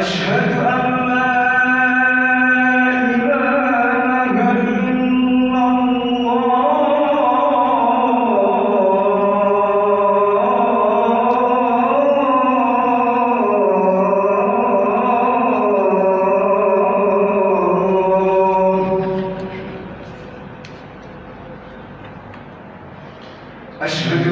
أشهد أن لا إله إلا الله أشهد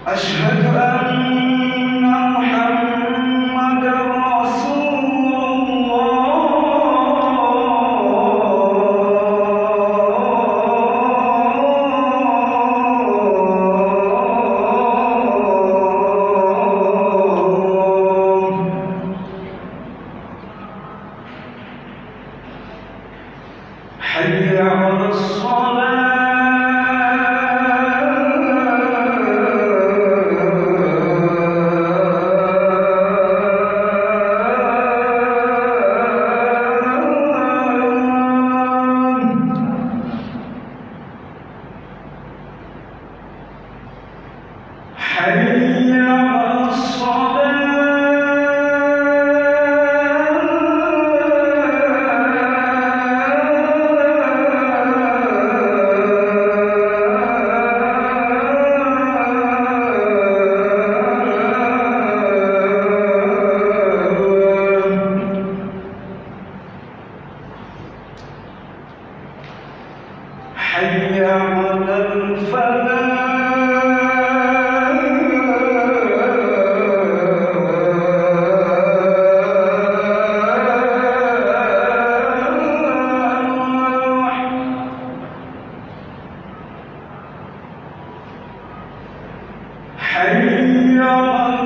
أشهد أن محمدا رسول الله حي على الصلاة حي على حي على الفلاح حي على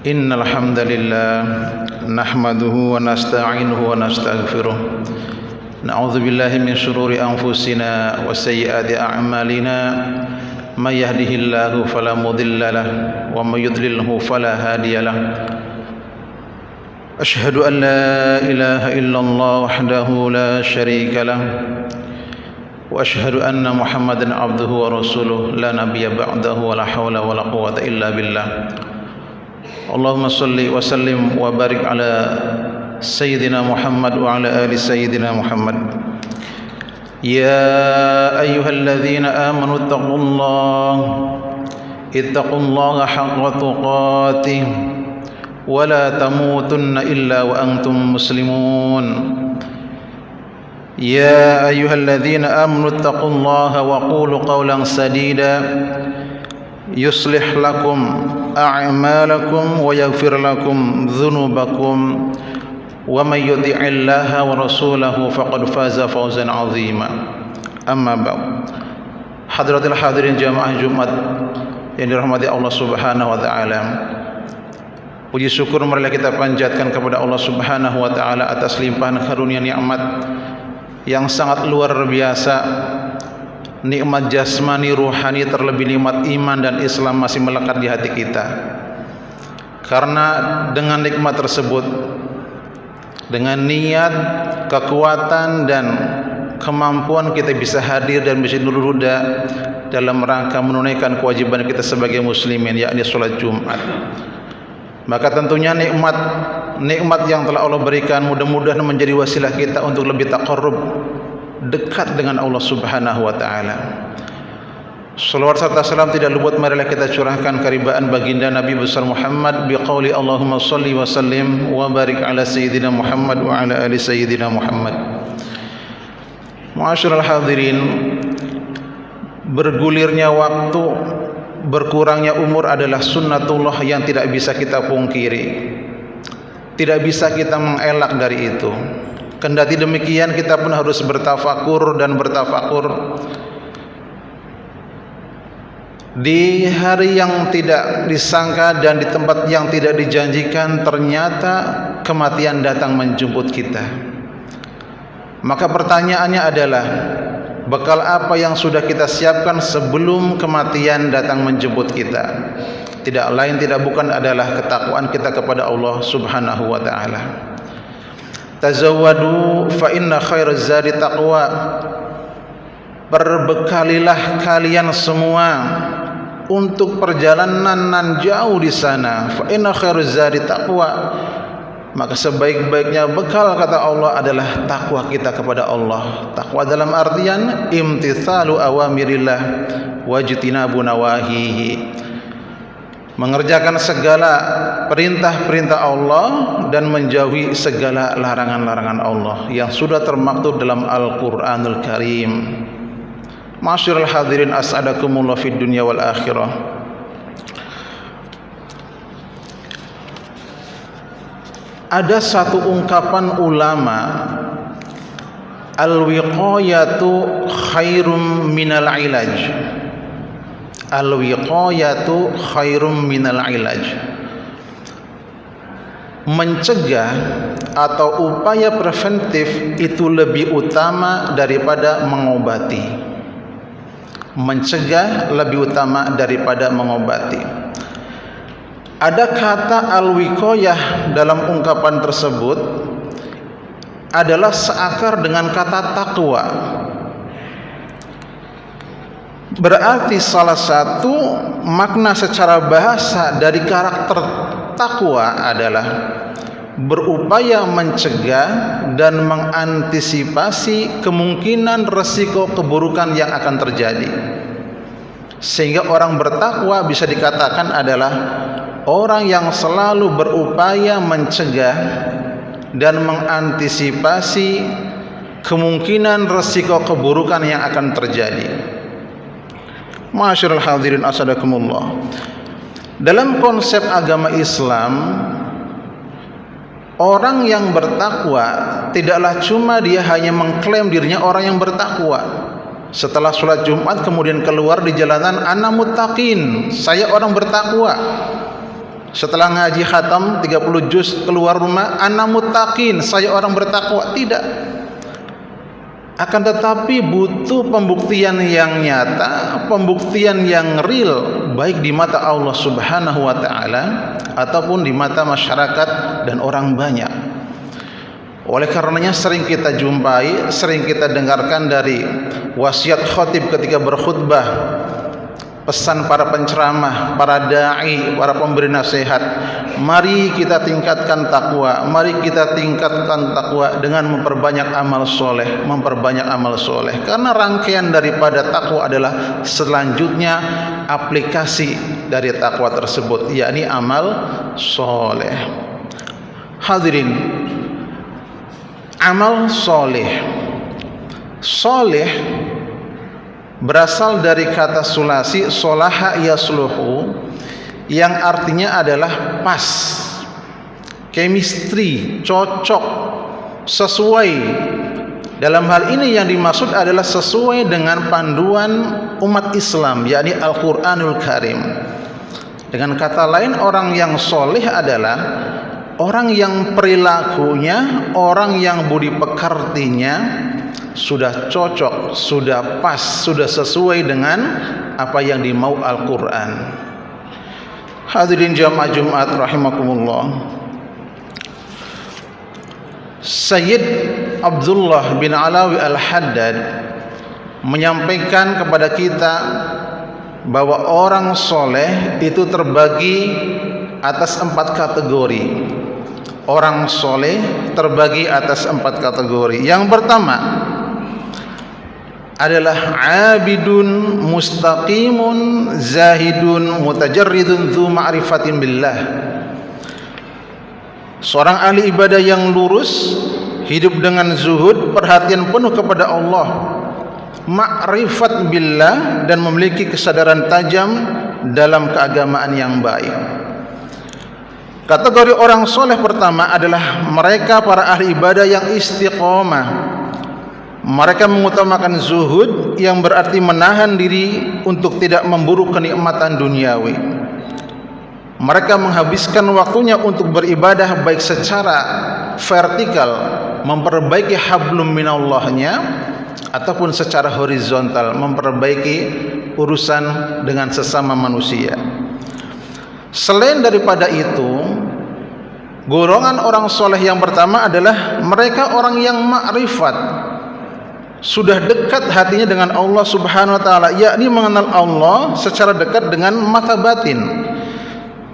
إن الحمد لله نحمده ونستعينه ونستغفره نعوذ بالله من شرور أنفسنا وسيئات أعمالنا من يهده الله فلا مضل له ومن يضلله فلا هادي له أشهد أن لا إله إلا الله وحده لا شريك له وأشهد أن محمدا عبده ورسوله لا نبي بعده ولا حول ولا قوة إلا بالله اللهم صل وسلم وبارك على سيدنا محمد وعلى آل سيدنا محمد يا أيها الذين آمنوا اتقوا الله حق تقاته ولا تموتن إلا وأنتم مسلمون يا أيها الذين آمنوا اتقوا الله وقولوا قولا سديدا يصلح لكم أعمالكم ويغفر لكم ذنوبكم ومن يطع الله ورسوله فقد فاز فوزا عظيما أما بعد Hadratil hadirin jamaah Jumat yang dirahmati Allah Subhanahu wa taala. Puji syukur marilah kita panjatkan kepada Allah Subhanahu wa taala atas limpahan karunia nikmat yang sangat luar biasa. Nikmat jasmani, ruhani, terlebih nikmat iman dan Islam masih melekat di hati kita. Karena dengan nikmat tersebut, dengan niat, kekuatan dan kemampuan kita bisa hadir dan bisa nurhuda dalam rangka menunaikan kewajiban kita sebagai muslimin, yakni salat Jumat. Maka tentunya nikmat yang telah Allah berikan mudah-mudahan menjadi wasilah kita untuk lebih taqarrub, dekat dengan Allah Subhanahu wa taala. Salawat serta salam tidak luput marilah kita curahkan keribaan baginda Nabi besar Muhammad biqauli Allahumma salli wa sallim wa barik ala sayyidina Muhammad wa ala ali sayyidina Muhammad. Ma'asyiral hadirin, bergulirnya waktu, berkurangnya umur adalah sunnatullah yang tidak bisa kita pungkiri. Tidak bisa kita mengelak dari itu. Kendati demikian kita pun harus bertafakur dan bertafakur. Di hari yang tidak disangka dan di tempat yang tidak dijanjikan, ternyata kematian datang menjemput kita. Maka pertanyaannya adalah, bekal apa yang sudah kita siapkan sebelum kematian datang menjemput kita? Tidak lain tidak bukan adalah ketakwaan kita kepada Allah Subhanahu wa taala. Tazawwadu fa inna khairaz zadi taqwa. Berbekalilah kalian semua untuk perjalanan nan jauh di sana. Fa inna khairuz zadi taqwa. Maka sebaik-baiknya bekal kata Allah adalah takwa kita kepada Allah. Takwa dalam artian imtithalu awamirillah wajtinabu nawahihi. Mengerjakan segala perintah-perintah Allah dan menjauhi segala larangan-larangan Allah yang sudah termaktub dalam Al-Qur'anul Karim. Ma'asyiral hadirin, as'adakumullah fid dunya wal akhirah. Ada satu ungkapan ulama, al-wiqayatu khairum minal ilaj. Al-wiqayatu khairum minal ilaj. Mencegah atau upaya preventif itu lebih utama daripada mengobati. Mencegah lebih utama daripada mengobati. Ada kata al-wiqayah dalam ungkapan tersebut adalah seakar dengan kata takwa. Berarti salah satu makna secara bahasa dari karakter takwa adalah berupaya mencegah dan mengantisipasi kemungkinan resiko keburukan yang akan terjadi. Sehingga orang bertakwa bisa dikatakan adalah orang yang selalu berupaya mencegah dan mengantisipasi kemungkinan resiko keburukan yang akan terjadi. Ma'asyiral hadirin asadakumullah. Dalam konsep agama Islam, orang yang bertakwa tidaklah cuma dia hanya mengklaim dirinya orang yang bertakwa. Setelah sholat Jumat kemudian keluar di jalanan, ana muttaqin, saya orang bertakwa. Setelah ngaji khatam 30 juz keluar rumah, ana muttaqin, saya orang bertakwa. Tidak. Akan tetapi butuh pembuktian yang nyata, pembuktian yang real, baik di mata Allah Subhanahu wa taala ataupun di mata masyarakat dan orang banyak. Oleh karenanya sering kita jumpai, sering kita dengarkan dari wasiat khatib ketika berkhutbah, pesan para penceramah, para dai, para pemberi nasihat. Mari kita tingkatkan takwa, mari kita tingkatkan takwa dengan memperbanyak amal soleh, memperbanyak amal soleh. Karena rangkaian daripada takwa adalah selanjutnya aplikasi dari takwa tersebut, yakni amal soleh. Hadirin, amal soleh, soleh berasal dari kata sulasi solaha yasluhu, yang artinya adalah pas, chemistry, cocok, sesuai. Dalam hal ini yang dimaksud adalah sesuai dengan panduan umat Islam, yakni Al-Qur'anul Karim. Dengan kata lain, orang yang soleh adalah orang yang perilakunya, orang yang budi pekertinya sudah cocok, sudah pas, sudah sesuai dengan apa yang dimau Al-Quran. Hadirin jamaah Jumat rahimakumullah. Sayyid Abdullah bin Alawi Al-Haddad menyampaikan kepada kita bahwa orang soleh itu terbagi atas 4 kategori. Orang soleh terbagi atas 4 kategori. Yang pertama adalah abidun mustaqimun zahidun mutajarridun dzu ma'rifatin billah. Seorang ahli ibadah yang lurus, hidup dengan zuhud, perhatian penuh kepada Allah, ma'rifat billah, dan memiliki kesadaran tajam dalam keagamaan yang baik. Kategori orang soleh pertama adalah mereka para ahli ibadah yang istiqomah. Mereka mengutamakan zuhud, yang berarti menahan diri untuk tidak memburu kenikmatan duniawi. Mereka menghabiskan waktunya untuk beribadah baik secara vertikal, memperbaiki hablum minallahnya, ataupun secara horizontal, memperbaiki urusan dengan sesama manusia. Selain daripada itu, golongan orang soleh yang pertama adalah mereka orang yang ma'rifat, sudah dekat hatinya dengan Allah Subhanahu wa taala, yakni mengenal Allah secara dekat dengan mata batin,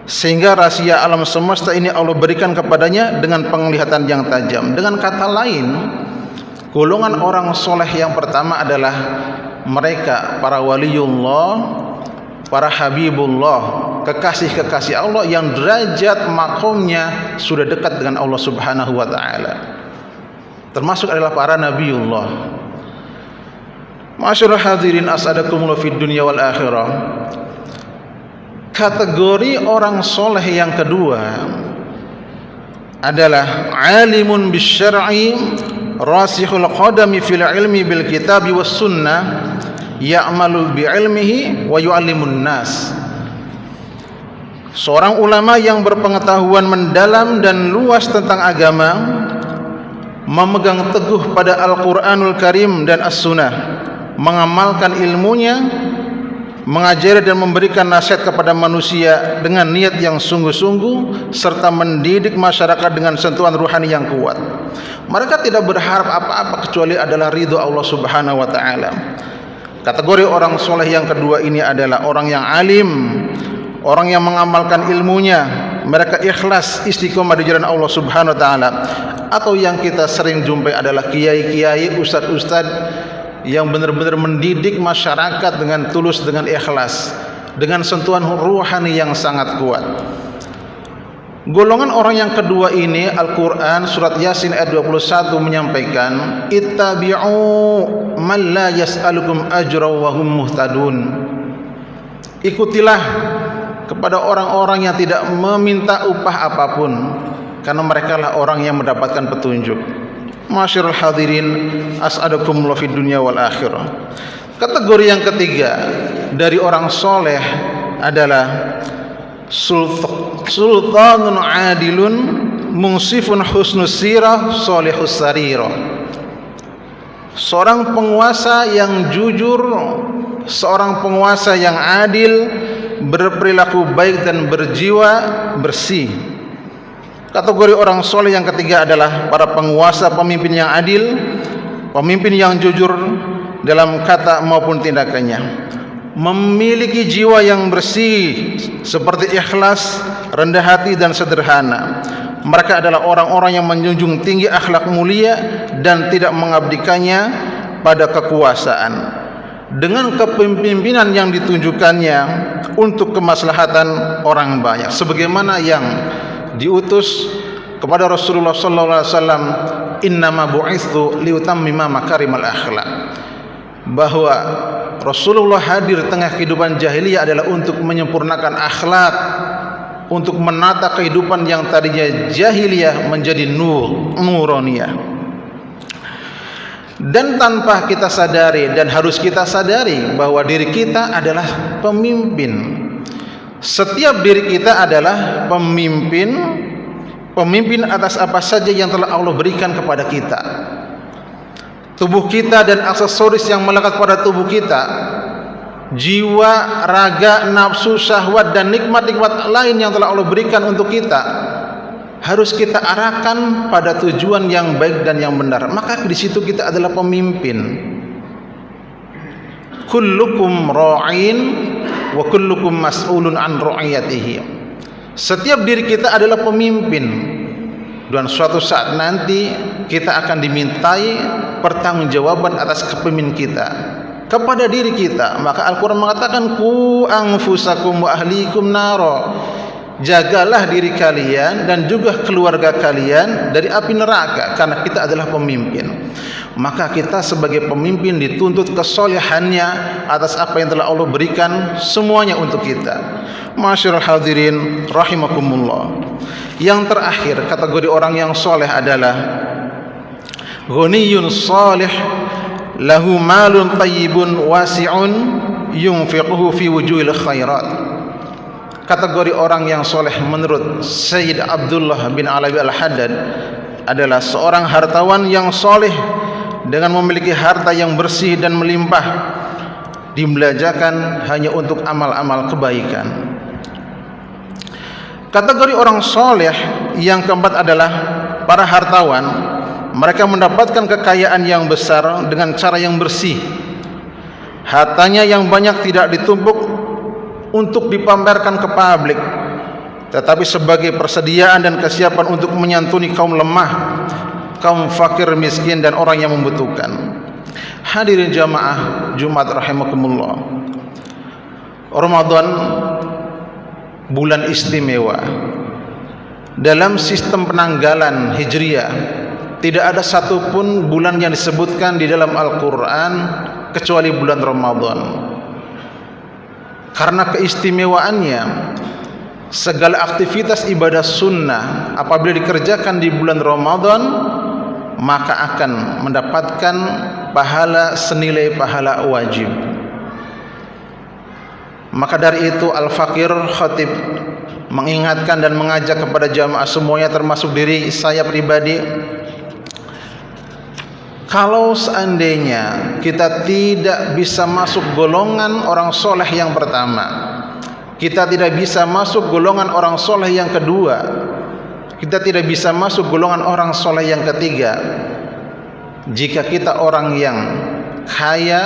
sehingga rahasia alam semesta ini Allah berikan kepadanya dengan penglihatan yang tajam. Dengan kata lain, golongan orang soleh yang pertama adalah mereka para waliullah, para habibullah, kekasih-kekasih Allah yang derajat makomnya sudah dekat dengan Allah Subhanahu wa taala. Termasuk adalah para nabiullah. Masyarul hadirin as'adakumullah fid dunya wal akhirah. Kategori orang soleh yang kedua adalah alimun bisyar'i rasikhul qadami fil ilmi bil kitabi was sunnah ya'malu bi ilmihi wa yu'allimun nas. Seorang ulama yang berpengetahuan mendalam dan luas tentang agama, memegang teguh pada Al-Quranul Karim dan As-Sunnah, mengamalkan ilmunya, mengajari dan memberikan nasihat kepada manusia dengan niat yang sungguh-sungguh, serta mendidik masyarakat dengan sentuhan ruhani yang kuat. Mereka tidak berharap apa-apa kecuali adalah ridho Allah Subhanahu wa taala. Kategori orang soleh yang kedua ini adalah orang yang alim, orang yang mengamalkan ilmunya, mereka ikhlas istiqomah di jalan Allah Subhanahu wa taala. Atau yang kita sering jumpai adalah kiai-kiai, ustaz-ustaz yang benar-benar mendidik masyarakat dengan tulus, dengan ikhlas, dengan sentuhan ruhani yang sangat kuat. Golongan orang yang kedua ini, Al-Quran surat Yasin ayat 21 menyampaikan, ittabi'u man la yas'alukum ajra wa hum muhtadun. Ikutilah kepada orang-orang yang tidak meminta upah apapun, karena mereka lah orang yang mendapatkan petunjuk. Masyarul hadirin as'adakumullah fid dunya wal akhirah. Kategori yang ketiga dari orang soleh adalah sultanun adilun munsifun husnus sirah solihus sarirah. Seorang penguasa yang jujur, seorang penguasa yang adil, berperilaku baik dan berjiwa bersih. Kategori orang soleh yang ketiga adalah para penguasa, pemimpin yang adil, pemimpin yang jujur dalam kata maupun tindakannya, memiliki jiwa yang bersih seperti ikhlas, rendah hati dan sederhana. Mereka adalah orang-orang yang menjunjung tinggi akhlak mulia dan tidak mengabdikannya pada kekuasaan. Dengan kepemimpinan yang ditunjukkannya untuk kemaslahatan orang banyak, sebagaimana yang diutus kepada Rasulullah sallallahu alaihi wasallam, innama bu'itsu liutammima makarimal akhlak, bahwa Rasulullah hadir di tengah kehidupan jahiliyah adalah untuk menyempurnakan akhlak, untuk menata kehidupan yang tadinya jahiliyah menjadi nuraniyah. Dan tanpa kita sadari, dan harus kita sadari bahwa diri kita adalah pemimpin. Setiap diri kita adalah pemimpin, pemimpin atas apa saja yang telah Allah berikan kepada kita. Tubuh kita dan aksesoris yang melekat pada tubuh kita, jiwa, raga, nafsu, syahwat dan nikmat-nikmat lain yang telah Allah berikan untuk kita, harus kita arahkan pada tujuan yang baik dan yang benar. Maka di situ kita adalah pemimpin. Kullukum ra'in wa kullukum mas'ulun an ra'iyatihi. Setiap diri kita adalah pemimpin, dan suatu saat nanti kita akan dimintai pertanggungjawaban atas kepemimpinan kita kepada diri kita. Maka Al-Quran mengatakan, ku anfusakum wa ahlikum naro, jagalah diri kalian dan juga keluarga kalian dari api neraka, karena kita adalah pemimpin. Maka kita sebagai pemimpin dituntut kesolehannya atas apa yang telah Allah berikan semuanya untuk kita. Masyarul hadirin rahimakumullah. Yang terakhir, kategori orang yang soleh adalah ghaniyun salih lahu malun tayyibun wasi'un yunfiquhu fi wujuhil khairat. Kategori orang yang soleh menurut Sayyid Abdullah bin Alawi Al-Haddad adalah seorang hartawan yang soleh dengan memiliki harta yang bersih dan melimpah, dibelanjakan hanya untuk amal-amal kebaikan. Kategori orang soleh yang keempat adalah para hartawan. Mereka mendapatkan kekayaan yang besar dengan cara yang bersih. Hartanya yang banyak tidak ditumpuk untuk dipamerkan ke publik, tetapi sebagai persediaan dan kesiapan untuk menyantuni kaum lemah, kaum fakir miskin dan orang yang membutuhkan. Hadirin jamaah Jumat rahimakumullah. Ramadan bulan istimewa. Dalam sistem penanggalan Hijriah tidak ada satupun bulan yang disebutkan di dalam Al-Quran kecuali bulan Ramadan. Karena keistimewaannya, segala aktivitas ibadah sunnah apabila dikerjakan di bulan Ramadan, maka akan mendapatkan pahala senilai pahala wajib. Maka dari itu Al-Fakir Khatib mengingatkan dan mengajak kepada jamaah semuanya, termasuk diri saya pribadi, kalau seandainya kita tidak bisa masuk golongan orang soleh yang pertama, kita tidak bisa masuk golongan orang soleh yang kedua, kita tidak bisa masuk golongan orang soleh yang ketiga, jika kita orang yang kaya,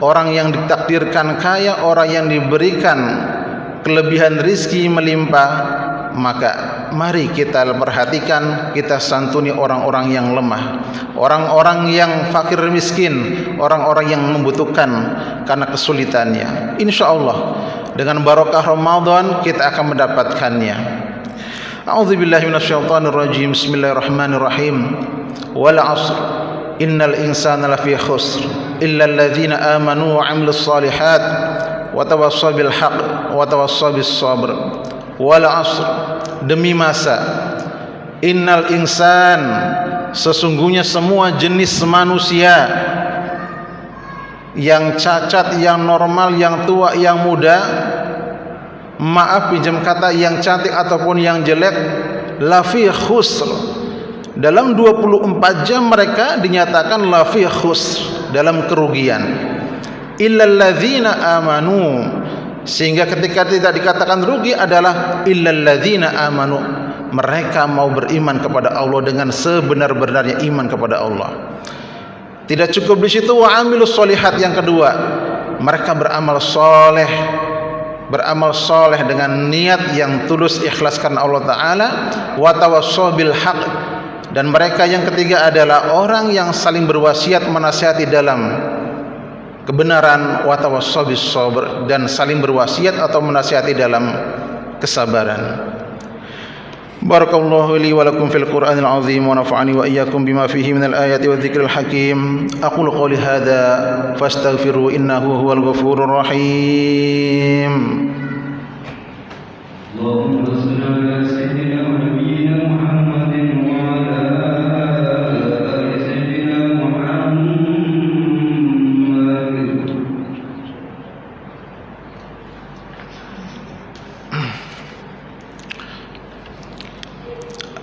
orang yang ditakdirkan kaya, orang yang diberikan kelebihan rizki melimpah, maka mari kita perhatikan, kita santuni orang-orang yang lemah, orang-orang yang fakir miskin, orang-orang yang membutuhkan karena kesulitannya. InsyaAllah dengan barokah Ramadan kita akan mendapatkannya. A'udzubillahi minasyaitonirrajim. Bismillahirrahmanirrahim. Wal 'asr innal insana lafi khusr illa alladzina amanu wa 'amilus shalihat wa tawassaw bil haqq wa tawassaw bis sabr. Wal 'asr, demi masa, innal insan, sesungguhnya semua jenis manusia, yang cacat, yang normal, yang tua, yang muda, maaf pinjam kata, yang cantik ataupun yang jelek, lafi khusr, dalam 24 jam mereka dinyatakan lafi khusr, dalam kerugian. Illal ladzina amanu, sehingga ketika tidak dikatakan rugi adalah illal ladzina amanu, mereka mau beriman kepada Allah dengan sebenar-benarnya iman kepada Allah. Tidak cukup di situ, wa amilus sholihat, yang kedua, mereka beramal soleh, beramal soleh dengan niat yang tulus ikhlas karena Allah Ta'ala, wa tawassaw bil haqq, dan mereka yang ketiga adalah orang yang saling berwasiat menasihati dalam kebenaran, wa tawassaw bis sabr, dan saling berwasiat atau menasihati dalam kesabaran. Barakallahu li wa lakum fil Qur'anil azim wa nafa'ani wa iyyakum bima fihi minal ayati wadh-dhikril hakim. Aqulu qawli hadza fastaghfiru innahu huwal ghafurur rahim. Allahumma shalli ala sayyidina wa nabiyyina Muhammadin wa ala ali sayyidina Muhammad.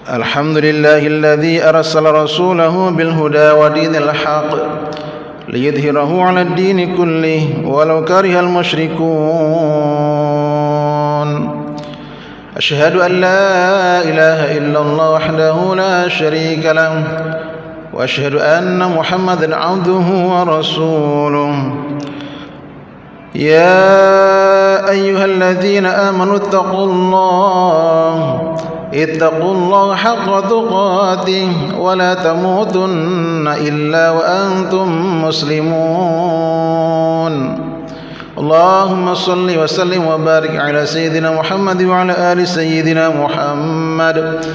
Alhamdulillahilladzi arsala rasulahu bil huda wa dinil haqq liyudhhirahu 'alad dini kullih walau karihal musyrikun. أشهد أن لا إله إلا الله وحده لا شريك له وأشهد أن محمدا عبده ورسوله يا أيها الذين آمنوا اتقوا الله حق تقاته ولا تموتن إلا وأنتم مسلمون اللهم صل وسلم وبارك على سيدنا محمد وعلى آل سيدنا محمد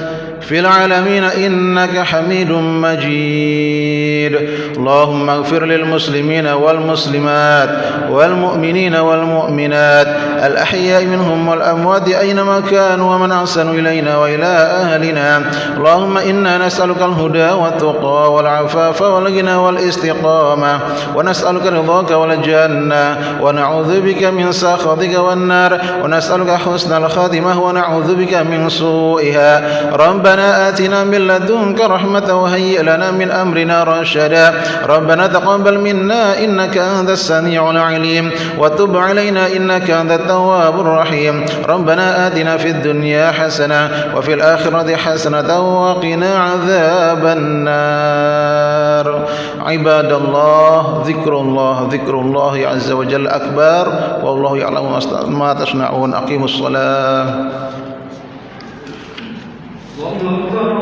في العالمين إنك حميد مجيد اللهم اغفر للمسلمين والمسلمات والمؤمنين والمؤمنات الأحياء منهم والأموات أينما كانوا ومن أحسن إلينا وإلى أهلنا اللهم إنا نسألك الهدى والتقى والعفاف والغنى والاستقامة ونسألك رضاك والجنة ونعوذ بك من سخطك والنار ونسألك حسن الخاتمة ونعوذ بك من سوءها ربنا آتنا من لدنك رحمة وهيئ لنا من أمرنا رشدا ربنا تقبل منا إنك أنت السميع العليم وتب علينا إنك أنت التواب الرحيم ربنا آتنا في الدنيا حسنة وفي الآخرة حسنة وقنا عذاب النار عباد الله ذكر الله عز وجل أكبر والله يعلم ما تصنعون أقيموا الصلاة الله أكبر